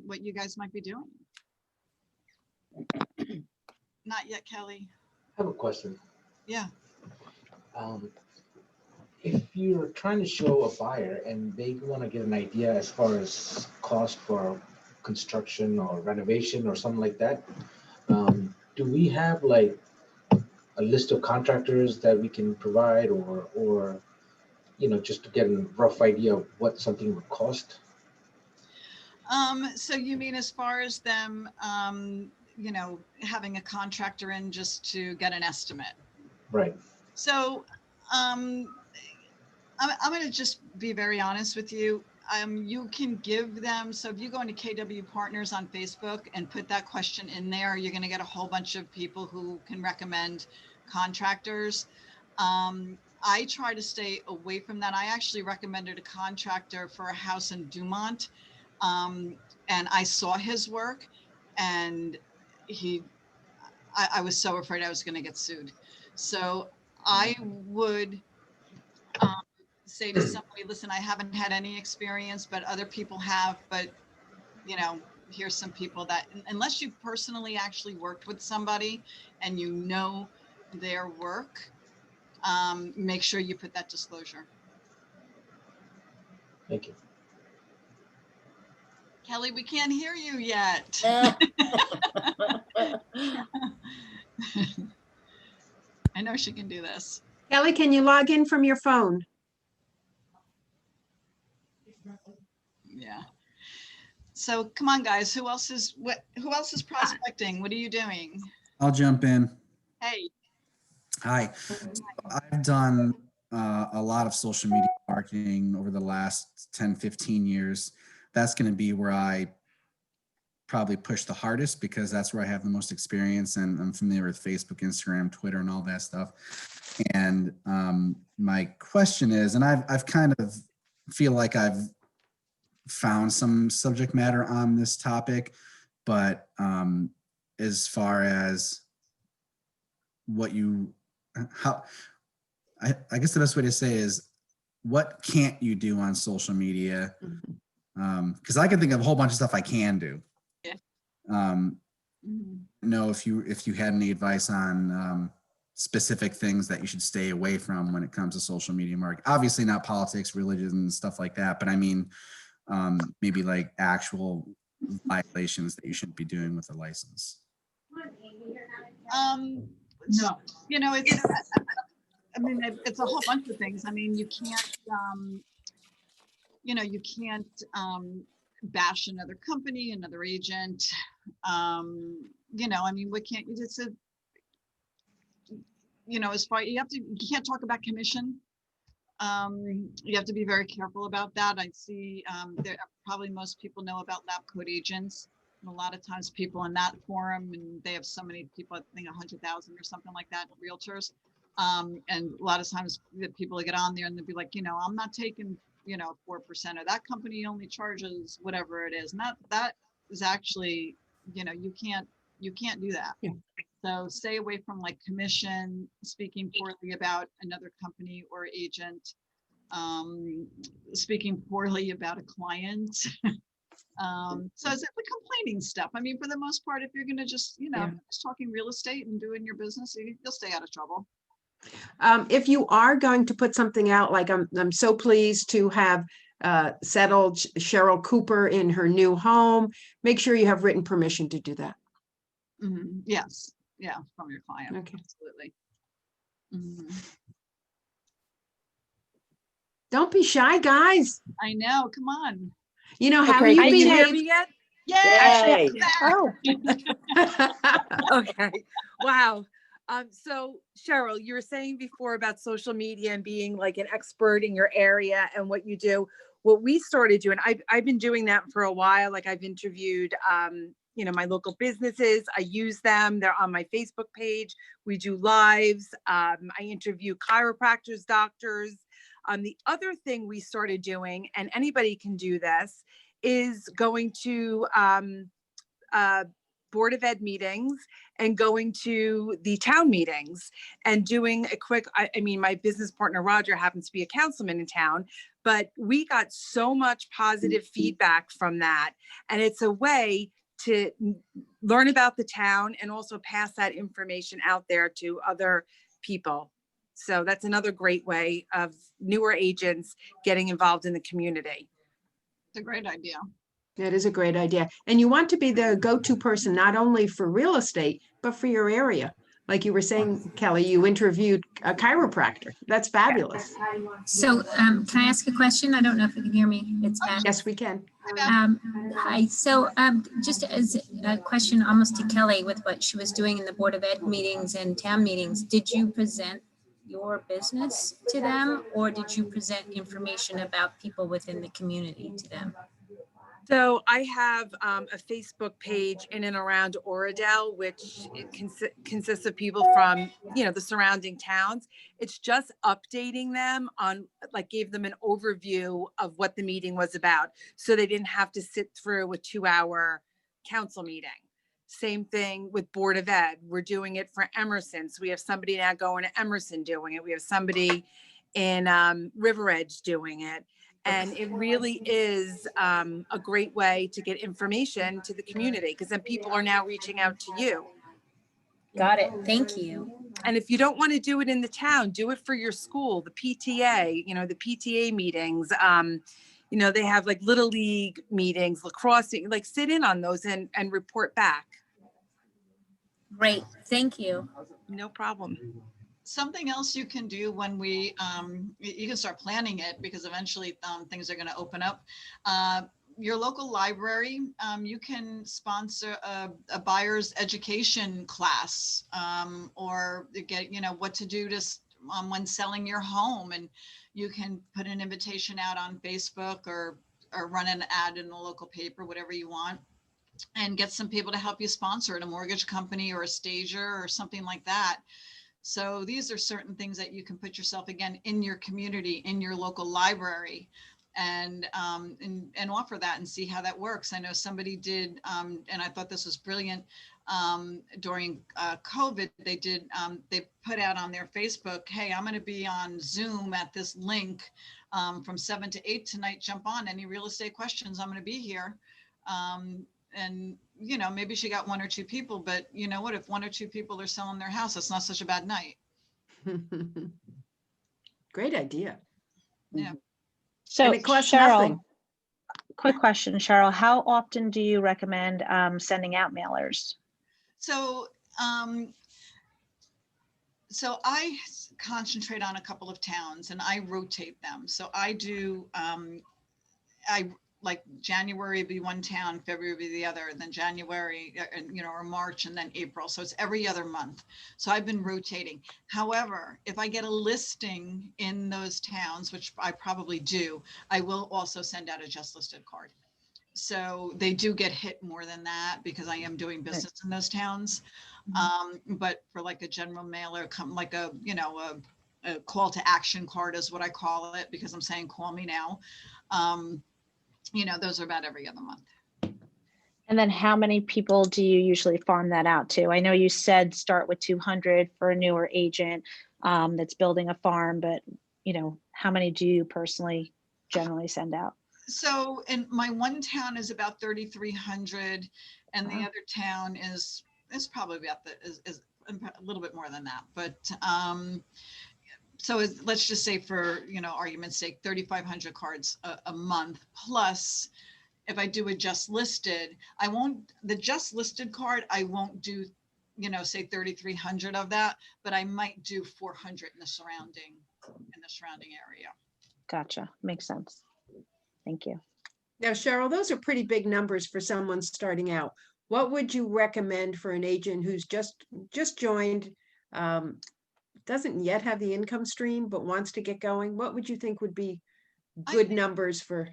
what you guys might be doing? Not yet, Kelly. I have a question. Yeah. If you're trying to show a buyer and they want to get an idea as far as cost for construction or renovation or something like that, do we have like a list of contractors that we can provide, or you know, just to get a rough idea of what something would cost? So you mean as far as them, you know, having a contractor in just to get an estimate? Right. So I'm going to just be very honest with you. You can give them, so if you go into KW Partners on Facebook and put that question in there, you're going to get a whole bunch of people who can recommend contractors. I try to stay away from that. I actually recommended a contractor for a house in Dumont, and I saw his work, and I was so afraid I was going to get sued. So I would say to somebody, listen, I haven't had any experience, but other people have, but you know, here's some people that, unless you personally actually worked with somebody and you know their work, make sure you put that disclosure. Thank you. Kelly, we can't hear you yet. I know she can do this. Kelly, can you log in from your phone? Yeah. So come on, guys. Who else is prospecting? What are you doing? I'll jump in. Hey. Hi. I've done a lot of social media marketing over the last 10, 15 years. That's going to be where I probably push the hardest, because that's where I have the most experience, and I'm familiar with Facebook, Instagram, Twitter, and all that stuff. And my question is, and I've kind of feel like I've found some subject matter on this topic, but as far as what you, how, I guess the best way to say is, what can't you do on social media? Because I can think of a whole bunch of stuff I can do. Yeah. Know if you had any advice on specific things that you should stay away from when it comes to social media marketing. Obviously not politics, religion, and stuff like that, but I mean, maybe like actual violations that you shouldn't be doing with a license. No. You know, it's, I mean, it's a whole bunch of things. I mean, you can't, you know, you can't bash another company, another agent. You know, I mean, what can't you just, you know, as far, you can't talk about commission. You have to be very careful about that. I see there probably most people know about lab coat agents. And a lot of times people in that forum, and they have so many people, I think 100,000 or something like that, realtors. And a lot of times the people get on there and they'll be like, you know, I'm not taking, you know, 4%, or that company only charges whatever it is. And that is actually, you know, you can't do that. Yeah. So stay away from like commission, speaking poorly about another company or agent, speaking poorly about a client. So it's the complaining stuff. I mean, for the most part, if you're going to just, you know, Yeah. just talking real estate and doing your business, you'll stay out of trouble. If you are going to put something out, like I'm so pleased to have settled Cheryl Cooper in her new home, make sure you have written permission to do that. Yes. Yeah. From your client. Okay. Absolutely. Mhm. Don't be shy, guys. I know. Come on. You know, how Okay, you can you hear behave. me yet? Yay! Yay. Oh, Okay. Wow. So Cheryl, you were saying before about social media and being like an expert in your area and what you do. What we started doing, I've been doing that for a while. Like I've interviewed, you know, my local businesses. I use them. They're on my Facebook page. We do lives. I interview chiropractors, doctors. The other thing we started doing, and anybody can do this, is going to Board of Ed meetings and going to the town meetings and doing a quick, I mean, my business partner, Roger, happens to be a councilman in town, but we got so much positive feedback from that. And it's a way to learn about the town and also pass that information out there to other people. So that's another great way of newer agents getting involved in the community. It's a great idea. That is a great idea. And you want to be the go-to person, not only for real estate, but for your area. Like you were saying, Kelly, you interviewed a chiropractor. That's fabulous. So can I ask a question? I don't know if you can hear me. It's Pat. Yes, we can. Hi. So just as a question almost to Kelly with what she was doing in the Board of Ed meetings and town meetings, did you present your business to them, or did you present information about people within the community to them? So I have a Facebook page in and around Oradell, which it consists of people from, you know, the surrounding towns. It's just updating them on, like, gave them an overview of what the meeting was about, so they didn't have to sit through a 2-hour council meeting. Same thing with Board of Ed. We're doing it for Emerson. So we have somebody now going to Emerson doing it. We have somebody in River Edge doing it. And it really is a great way to get information to the community, because then people are now reaching out to you. Got it. Thank you. And if you don't want to do it in the town, do it for your school, the PTA, you know, the PTA meetings. You know, they have like Little League meetings, lacrosse, like sit in on those and report back. Great. Thank you. No problem. Something else you can do when we, you can start planning it, because eventually things are going to open up. Your local library, you can sponsor a buyer's education class, or get, you know, what to do to when selling your home, and you can put an invitation out on Facebook or run an ad in the local paper, whatever you want, and get some people to help you sponsor it, a mortgage company or a stager or something like that. So these are certain things that you can put yourself, again, in your community, in your local library, and offer that and see how that works. I know somebody did, and I thought this was brilliant, during COVID, they did, they put out on their Facebook, hey, I'm going to be on Zoom at this link from 7 to 8 tonight, jump on, any real estate questions, I'm going to be here. And, you know, maybe she got 1 or 2 people, but you know what, if 1 or 2 people are selling their house, it's not such a bad night. Great idea. Yeah. So And it costs Cheryl, nothing. quick question, Cheryl, how often do you recommend sending out mailers? So, so I concentrate on a couple of towns and I rotate them. So I do, I like January be one town, February be the other, then January, you know, or March, and then April. So it's every other month. So I've been rotating. However, if I get a listing in those towns, which I probably do, I will also send out a just listed card. So they do get hit more than that because I am doing business in those towns. But for like a general mailer, come like a, you know, a call to action card is what I call it, because I'm saying, call me now. You know, those are about every other month. And then how many people do you usually farm that out to? I know you said start with 200 for a newer agent that's building a farm, but you know, how many do you personally generally send out? So in my one town is about 3,300 and the other town is probably about is a little bit more than that. But so let's just say for, you know, argument's sake, 3,500 cards a month. Plus, if I do a just listed, the just listed card, I won't do, you know, say 3,300 of that, but I might do 400 in the surrounding area. Gotcha. Makes sense. Thank you. Now, Cheryl, those are pretty big numbers for someone starting out. What would you recommend for an agent who's just joined, doesn't yet have the income stream, but wants to get going? What would you think would be good numbers for?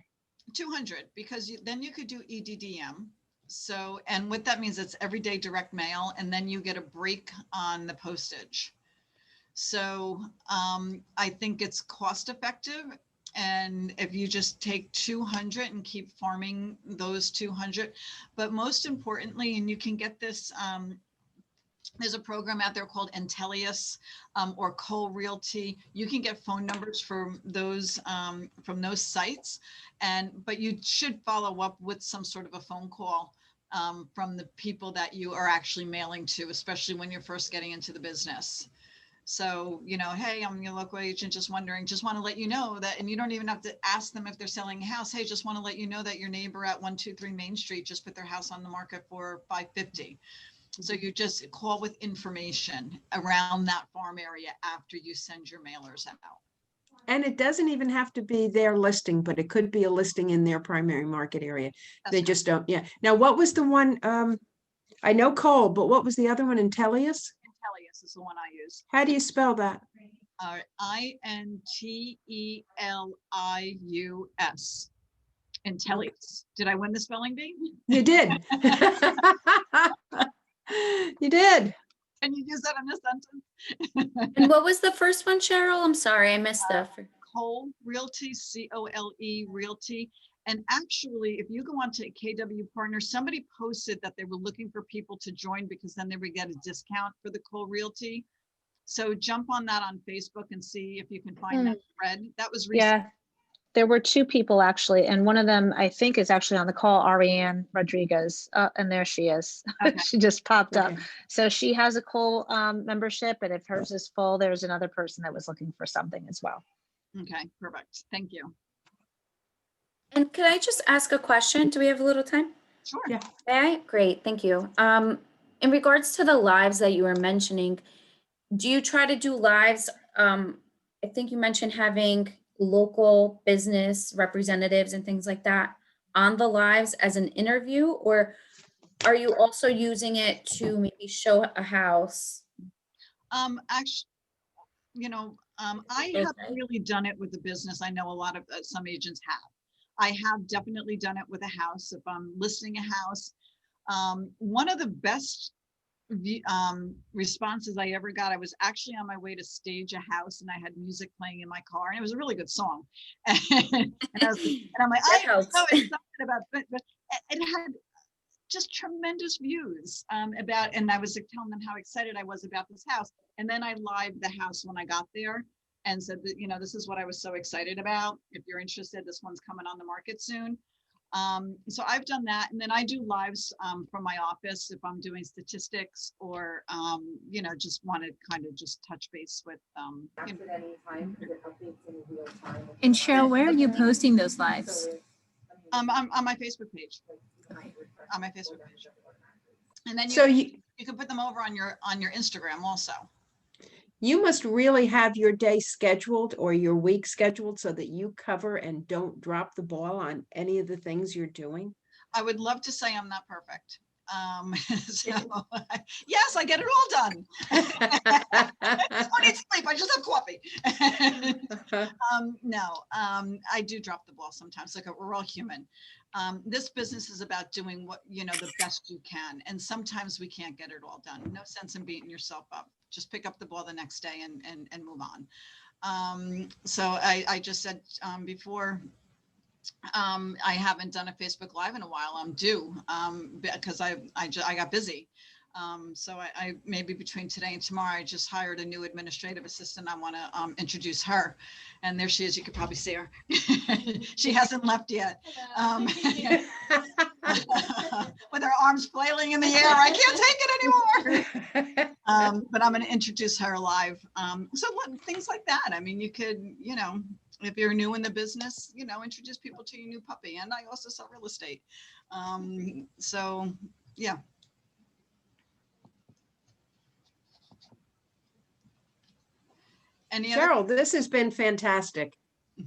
200, because then you could do EDDM. So, and what that means, it's everyday direct mail, and then you get a break on the postage. So I think it's cost effective. And if you just take 200 and keep farming those 200, but most importantly, and you can get this, there's a program out there called Intellius or Cole Realty. You can get phone numbers from those sites, but you should follow up with some sort of a phone call from the people that you are actually mailing to, especially when you're first getting into the business. So, you know, hey, I'm your local agent, just wondering, just want to let you know that, and you don't even have to ask them if they're selling a house. Hey, just want to let you know that your neighbor at 123 Main Street just put their house on the market for $550. So you just call with information around that farm area after you send your mailers out. And it doesn't even have to be their listing, but it could be a listing in their primary market area. They just don't, yeah. Now, what was the one, I know Cole, but what was the other one, Intellius? Intellius is the one I use. How do you spell that? Intelius. Intellius. Did I win the spelling bee? You did. You did. Can you use that in a sentence? And what was the first one, Cheryl? I'm sorry, I missed that. Cole Realty, COLE Realty. And actually, if you go on to KW Partners, somebody posted that they were looking for people to join because then they would get a discount for the Cole Realty. So jump on that on Facebook and see if you can find that thread. That was recent. Yeah, there were 2 people actually, and one of them I think is actually on the call, Ariane Rodriguez, and there she is. Okay. She just popped up. Okay. So she has a Cole membership, and if hers is full, there's another person that was looking for something as well. Okay, perfect. Thank you. And could I just ask a question? Do we have a little time? Sure. Yeah. Okay, great, thank you. In regards to the lives that you were mentioning, do you try to do lives? I think you mentioned having local business representatives and things like that on the lives as an interview, or are you also using it to maybe show a house? Actually, you know, I haven't really done it with the business. I know a lot of some agents have. I have definitely done it with a house. If I'm listing a house, one of the best responses I ever got, I was actually on my way to stage a house and I had music playing in my car and it was a really good song. and I'm like, I am so excited about it. But it had just tremendous views about, and I was telling them how excited I was about this house. And then I lived the house when I got there and said that, you know, this is what I was so excited about. If you're interested, this one's coming on the market soon. So I've done that. And then I do lives from my office if I'm doing statistics or, you know, just want to kind of just touch base with, you know. And Cheryl, where are you posting those lives? On my Facebook page. On my Facebook page. And then So you can put them over on your Instagram also. you must really have your day scheduled or your week scheduled so that you cover and don't drop the ball on any of the things you're doing. I would love to say I'm not perfect. So yes, I get it all done. I don't need sleep. I just have coffee. No, I do drop the ball sometimes. Like we're all human. This business is about doing what, you know, the best you can. And sometimes we can't get it all done. No sense in beating yourself up. Just pick up the ball the next day and move on. So I just said before, I haven't done a Facebook Live in a while. I'm due because I got busy. So I maybe between today and tomorrow, I just hired a new administrative assistant. I want to introduce her. And there she is. You could probably see her. She hasn't left yet. With her arms flailing in the air. I can't take it anymore. But I'm going to introduce her live. So things like that. I mean, you could, you know, if you're new in the business, you know, introduce people to your new puppy. And I also sell real estate. So yeah. Cheryl, this has been fantastic.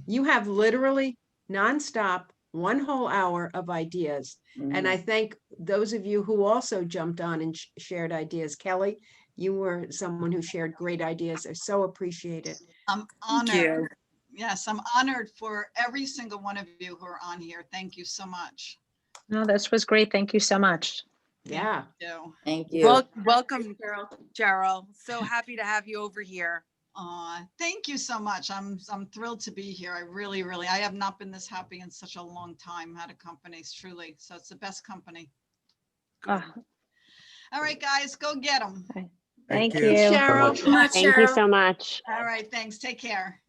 You have literally nonstop 1 whole hour of ideas. And I thank those of you who also jumped on and shared ideas. Kelly, you were someone who shared great ideas. I so appreciate it. I'm honored. Yes, I'm honored for every single one of you who are on here. Thank you so much. No, this was great. Thank you so much. Yeah. Thank you. Welcome, Cheryl. So happy to have you over here. Thank you so much. I'm thrilled to be here. I really, I have not been this happy in such a long time at a company, truly. So it's the best company. All right, guys, go get them. Thank you. Cheryl. Thank you so much. All right, thanks. Take care.